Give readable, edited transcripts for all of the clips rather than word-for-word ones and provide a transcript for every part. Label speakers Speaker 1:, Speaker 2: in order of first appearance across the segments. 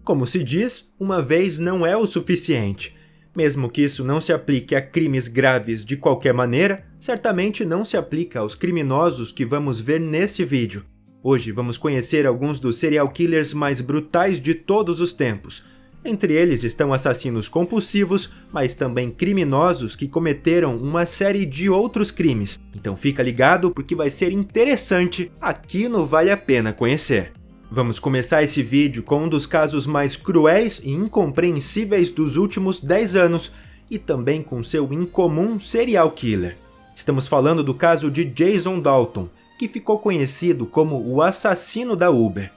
Speaker 1: Como se diz, uma vez não é o suficiente. Mesmo que isso não se aplique a crimes graves de qualquer maneira, certamente não se aplica aos criminosos que vamos ver neste vídeo. Hoje vamos conhecer alguns dos serial killers mais brutais de todos os tempos. Entre eles estão assassinos compulsivos, mas também criminosos que cometeram uma série de outros crimes. Então fica ligado porque vai ser interessante, aqui no Vale a Pena Conhecer. Vamos começar esse vídeo com um dos casos mais cruéis e incompreensíveis dos últimos 10 anos e também com seu incomum serial killer. Estamos falando do caso de Jason Dalton, que ficou conhecido como o assassino da Uber.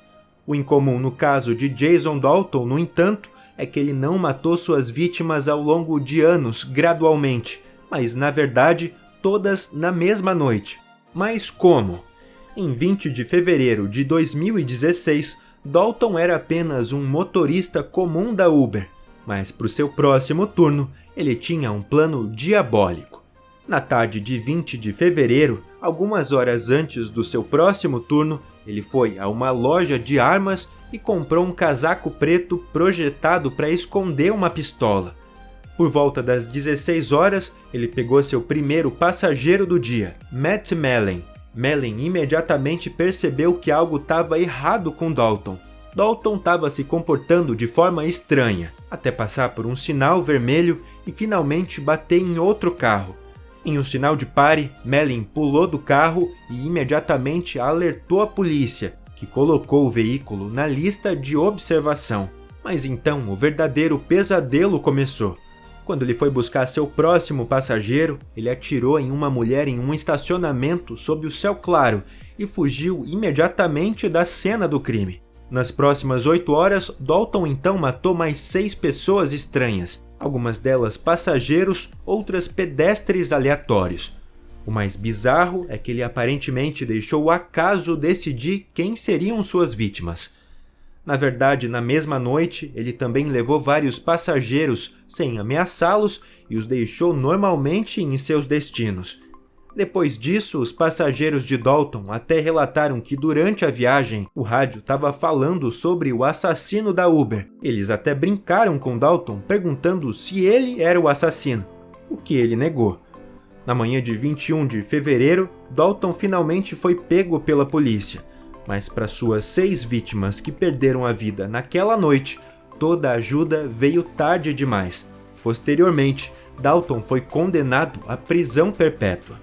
Speaker 1: O incomum no caso de Jason Dalton, no entanto, é que ele não matou suas vítimas ao longo de anos, gradualmente, mas na verdade, todas na mesma noite. Mas como? Em 20 de fevereiro de 2016, Dalton era apenas um motorista comum da Uber, mas para o seu próximo turno, ele tinha um plano diabólico. Na tarde de 20 de fevereiro, algumas horas antes do seu próximo turno, ele foi a uma loja de armas e comprou um casaco preto projetado para esconder uma pistola. Por volta das 16 horas, ele pegou seu primeiro passageiro do dia, Matt Mellen. Mellen imediatamente percebeu que algo estava errado com Dalton. Dalton estava se comportando de forma estranha, até passar por um sinal vermelho e finalmente bater em outro carro. Em um sinal de pare, Mellen pulou do carro e imediatamente alertou a polícia, que colocou o veículo na lista de observação. Mas então o verdadeiro pesadelo começou. Quando ele foi buscar seu próximo passageiro, ele atirou em uma mulher em um estacionamento sob o céu claro e fugiu imediatamente da cena do crime. Nas próximas 8 horas, Dalton então matou mais 6 pessoas estranhas, algumas delas passageiros, outras pedestres aleatórios. O mais bizarro é que ele aparentemente deixou o acaso decidir quem seriam suas vítimas. Na verdade, na mesma noite, ele também levou vários passageiros sem ameaçá-los e os deixou normalmente em seus destinos. Depois disso, os passageiros de Dalton até relataram que durante a viagem, o rádio estava falando sobre o assassino da Uber. Eles até brincaram com Dalton perguntando se ele era o assassino, o que ele negou. Na manhã de 21 de fevereiro, Dalton finalmente foi pego pela polícia, mas para suas 6 vítimas que perderam a vida naquela noite, toda a ajuda veio tarde demais. Posteriormente, Dalton foi condenado à prisão perpétua.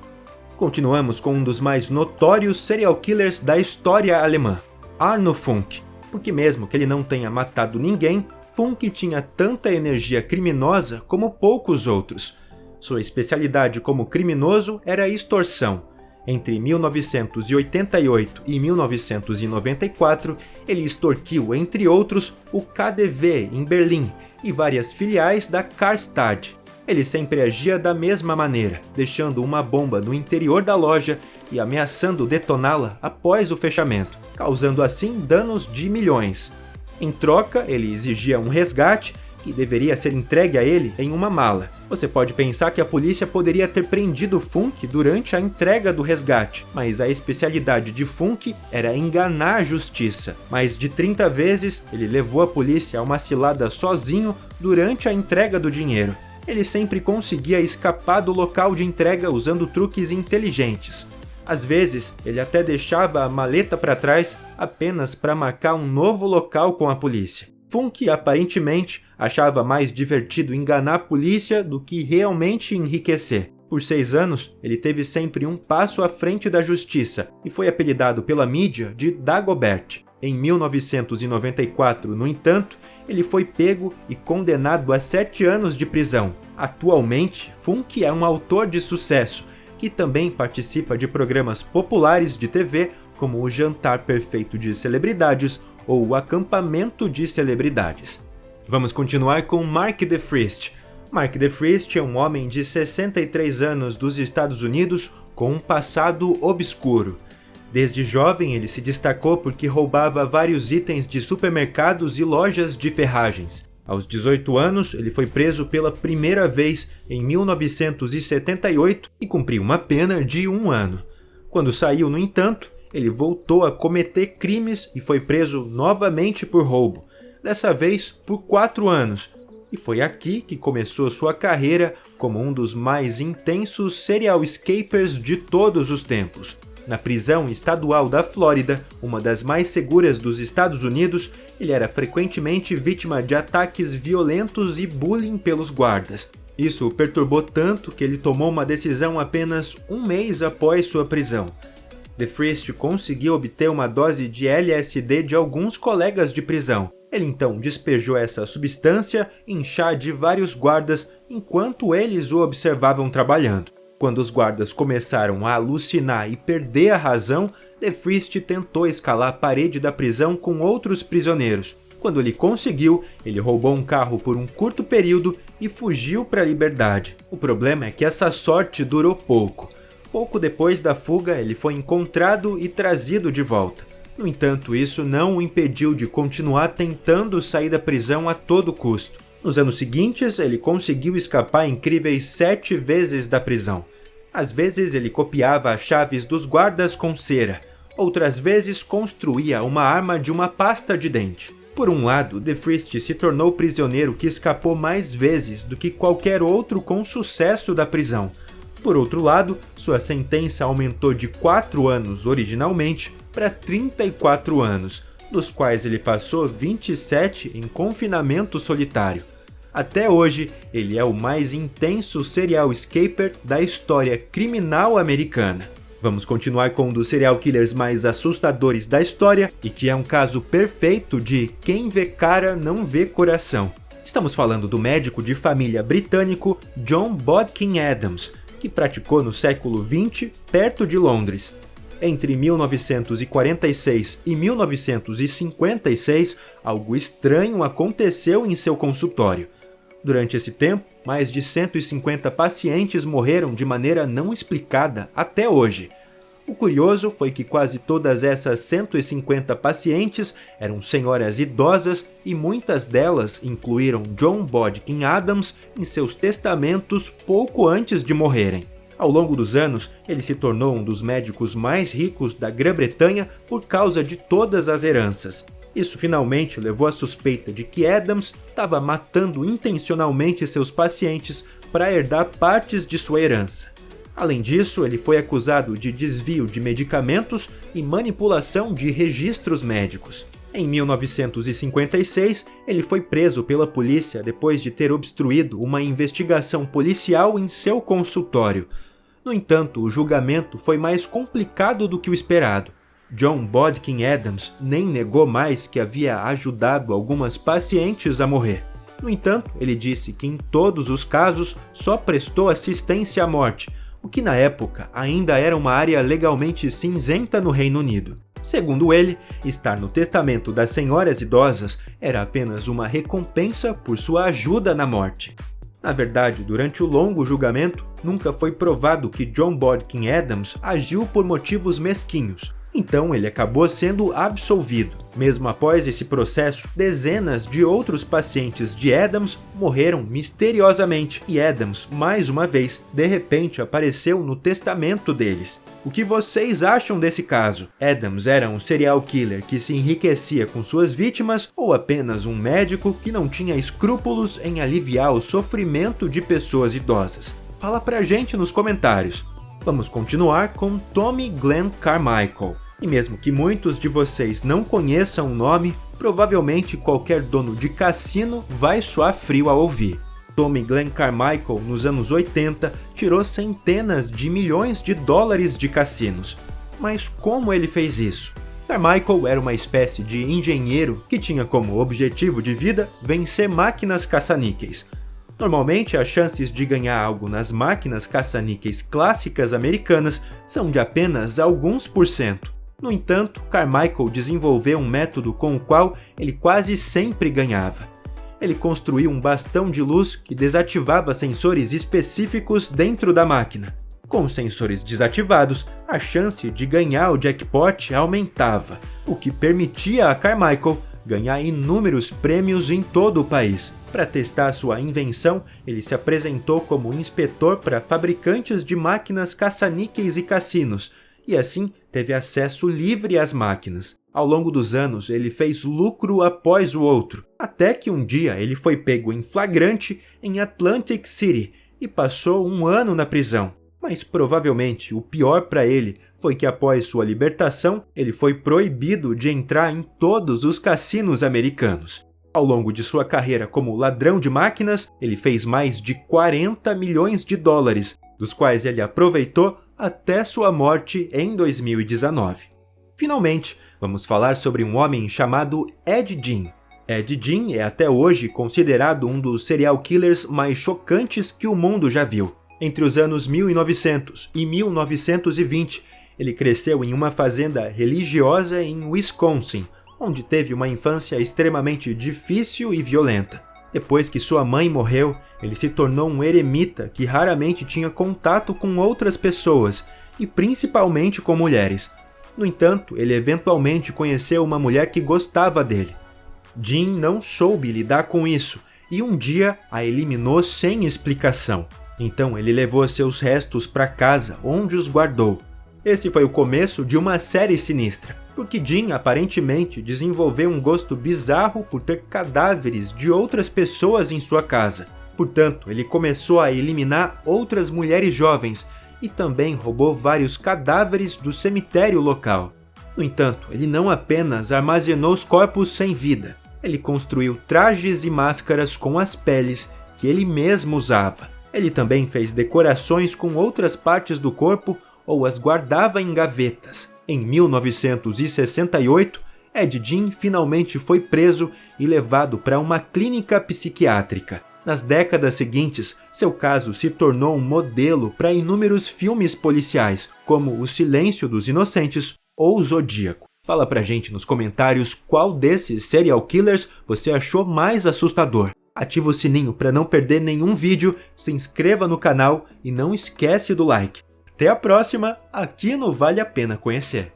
Speaker 1: Continuamos com um dos mais notórios serial killers da história alemã, Arno Funk, porque mesmo que ele não tenha matado ninguém, Funk tinha tanta energia criminosa como poucos outros. Sua especialidade como criminoso era a extorsão. Entre 1988 e 1994, ele extorquiu, entre outros, o KaDeWe em Berlim e várias filiais da Karstadt. Ele sempre agia da mesma maneira, deixando uma bomba no interior da loja e ameaçando detoná-la após o fechamento, causando assim danos de milhões. Em troca, ele exigia um resgate que deveria ser entregue a ele em uma mala. Você pode pensar que a polícia poderia ter prendido Funk durante a entrega do resgate, mas a especialidade de Funk era enganar a justiça. Mais de 30 vezes, ele levou a polícia a uma cilada sozinho durante a entrega do dinheiro. Ele sempre conseguia escapar do local de entrega usando truques inteligentes. Às vezes, ele até deixava a maleta para trás apenas para marcar um novo local com a polícia. Funk aparentemente achava mais divertido enganar a polícia do que realmente enriquecer. Por 6 anos, ele teve sempre um passo à frente da justiça e foi apelidado pela mídia de Dagobert. Em 1994, no entanto, ele foi pego e condenado a 7 anos de prisão. Atualmente, Funk é um autor de sucesso, que também participa de programas populares de TV como o Jantar Perfeito de Celebridades ou o Acampamento de Celebridades. Vamos continuar com Mark DeFrist. Mark DeFrist é um homem de 63 anos dos Estados Unidos com um passado obscuro. Desde jovem, ele se destacou porque roubava vários itens de supermercados e lojas de ferragens. Aos 18 anos, ele foi preso pela primeira vez em 1978 e cumpriu uma pena de 1 ano. Quando saiu, no entanto, ele voltou a cometer crimes e foi preso novamente por roubo. dessa vez por 4 anos, e foi aqui que começou sua carreira como um dos mais intensos serial escapers de todos os tempos. Na prisão estadual da Flórida, uma das mais seguras dos Estados Unidos, ele era frequentemente vítima de ataques violentos e bullying pelos guardas. Isso o perturbou tanto que ele tomou uma decisão apenas um mês após sua prisão. DeFreeze conseguiu obter uma dose de LSD de alguns colegas de prisão. Ele então despejou essa substância em chá de vários guardas enquanto eles o observavam trabalhando. Quando os guardas começaram a alucinar e perder a razão, DeFreeze tentou escalar a parede da prisão com outros prisioneiros. Quando ele conseguiu, ele roubou um carro por um curto período e fugiu para a liberdade. O problema é que essa sorte durou pouco. Pouco depois da fuga, ele foi encontrado e trazido de volta. No entanto, isso não o impediu de continuar tentando sair da prisão a todo custo. Nos anos seguintes, ele conseguiu escapar incríveis 7 vezes da prisão. Às vezes ele copiava as chaves dos guardas com cera, outras vezes construía uma arma de uma pasta de dente. Por um lado, DeFreeze se tornou o prisioneiro que escapou mais vezes do que qualquer outro com sucesso da prisão. Por outro lado, sua sentença aumentou de 4 anos originalmente para 34 anos, dos quais ele passou 27 em confinamento solitário. Até hoje, ele é o mais intenso serial escaper da história criminal americana. Vamos continuar com um dos serial killers mais assustadores da história e que é um caso perfeito de quem vê cara não vê coração. Estamos falando do médico de família britânico John Bodkin Adams, que praticou no século XX perto de Londres. Entre 1946 e 1956, algo estranho aconteceu em seu consultório. Durante esse tempo, mais de 150 pacientes morreram de maneira não explicada até hoje. O curioso foi que quase todas essas 150 pacientes eram senhoras idosas e muitas delas incluíram John Bodkin Adams em seus testamentos pouco antes de morrerem. Ao longo dos anos, ele se tornou um dos médicos mais ricos da Grã-Bretanha por causa de todas as heranças. Isso finalmente levou à suspeita de que Adams estava matando intencionalmente seus pacientes para herdar partes de sua herança. Além disso, ele foi acusado de desvio de medicamentos e manipulação de registros médicos. Em 1956, ele foi preso pela polícia depois de ter obstruído uma investigação policial em seu consultório. No entanto, o julgamento foi mais complicado do que o esperado. John Bodkin Adams nem negou mais que havia ajudado algumas pacientes a morrer. No entanto, ele disse que em todos os casos só prestou assistência à morte, o que na época ainda era uma área legalmente cinzenta no Reino Unido. Segundo ele, estar no testamento das senhoras idosas era apenas uma recompensa por sua ajuda na morte. Na verdade, durante o longo julgamento, nunca foi provado que John Bodkin Adams agiu por motivos mesquinhos. Então ele acabou sendo absolvido. Mesmo após esse processo, dezenas de outros pacientes de Adams morreram misteriosamente e Adams, mais uma vez, de repente apareceu no testamento deles. O que vocês acham desse caso? Adams era um serial killer que se enriquecia com suas vítimas ou apenas um médico que não tinha escrúpulos em aliviar o sofrimento de pessoas idosas? Fala pra gente nos comentários. Vamos continuar com Tommy Glenn Carmichael. E mesmo que muitos de vocês não conheçam o nome, provavelmente qualquer dono de cassino vai suar frio ao ouvir. Tommy Glenn Carmichael, nos anos 80, tirou centenas de milhões de dólares de cassinos. Mas como ele fez isso? Carmichael era uma espécie de engenheiro que tinha como objetivo de vida vencer máquinas caça-níqueis. Normalmente, as chances de ganhar algo nas máquinas caça-níqueis clássicas americanas são de apenas alguns %. No entanto, Carmichael desenvolveu um método com o qual ele quase sempre ganhava. Ele construiu um bastão de luz que desativava sensores específicos dentro da máquina. Com os sensores desativados, a chance de ganhar o jackpot aumentava, o que permitia a Carmichael ganhar inúmeros prêmios em todo o país. Para testar sua invenção, ele se apresentou como inspetor para fabricantes de máquinas caça-níqueis e cassinos, e assim teve acesso livre às máquinas. Ao longo dos anos, ele fez lucro após o outro, até que um dia ele foi pego em flagrante em Atlantic City e passou 1 ano na prisão. Mas provavelmente o pior para ele foi que após sua libertação, ele foi proibido de entrar em todos os cassinos americanos. Ao longo de sua carreira como ladrão de máquinas, ele fez mais de 40 milhões de dólares, dos quais ele aproveitou até sua morte em 2019. Finalmente, vamos falar sobre um homem chamado Ed Gein. Ed Gein é até hoje considerado um dos serial killers mais chocantes que o mundo já viu. Entre os anos 1900 e 1920, ele cresceu em uma fazenda religiosa em Wisconsin, onde teve uma infância extremamente difícil e violenta. Depois que sua mãe morreu, ele se tornou um eremita que raramente tinha contato com outras pessoas, e principalmente com mulheres. No entanto, ele eventualmente conheceu uma mulher que gostava dele. Gein não soube lidar com isso, e um dia a eliminou sem explicação. Então ele levou seus restos para casa, onde os guardou. Esse foi o começo de uma série sinistra, porque Gein aparentemente desenvolveu um gosto bizarro por ter cadáveres de outras pessoas em sua casa. Portanto, ele começou a eliminar outras mulheres jovens e também roubou vários cadáveres do cemitério local. No entanto, ele não apenas armazenou os corpos sem vida, ele construiu trajes e máscaras com as peles que ele mesmo usava. Ele também fez decorações com outras partes do corpo ou as guardava em gavetas. Em 1968, Ed Gein finalmente foi preso e levado para uma clínica psiquiátrica. Nas décadas seguintes, seu caso se tornou um modelo para inúmeros filmes policiais, como O Silêncio dos Inocentes ou Zodíaco. Fala pra gente nos comentários qual desses serial killers você achou mais assustador. Ativa o sininho para não perder nenhum vídeo, se inscreva no canal e não esquece do like. Até a próxima, aqui no Vale a Pena Conhecer.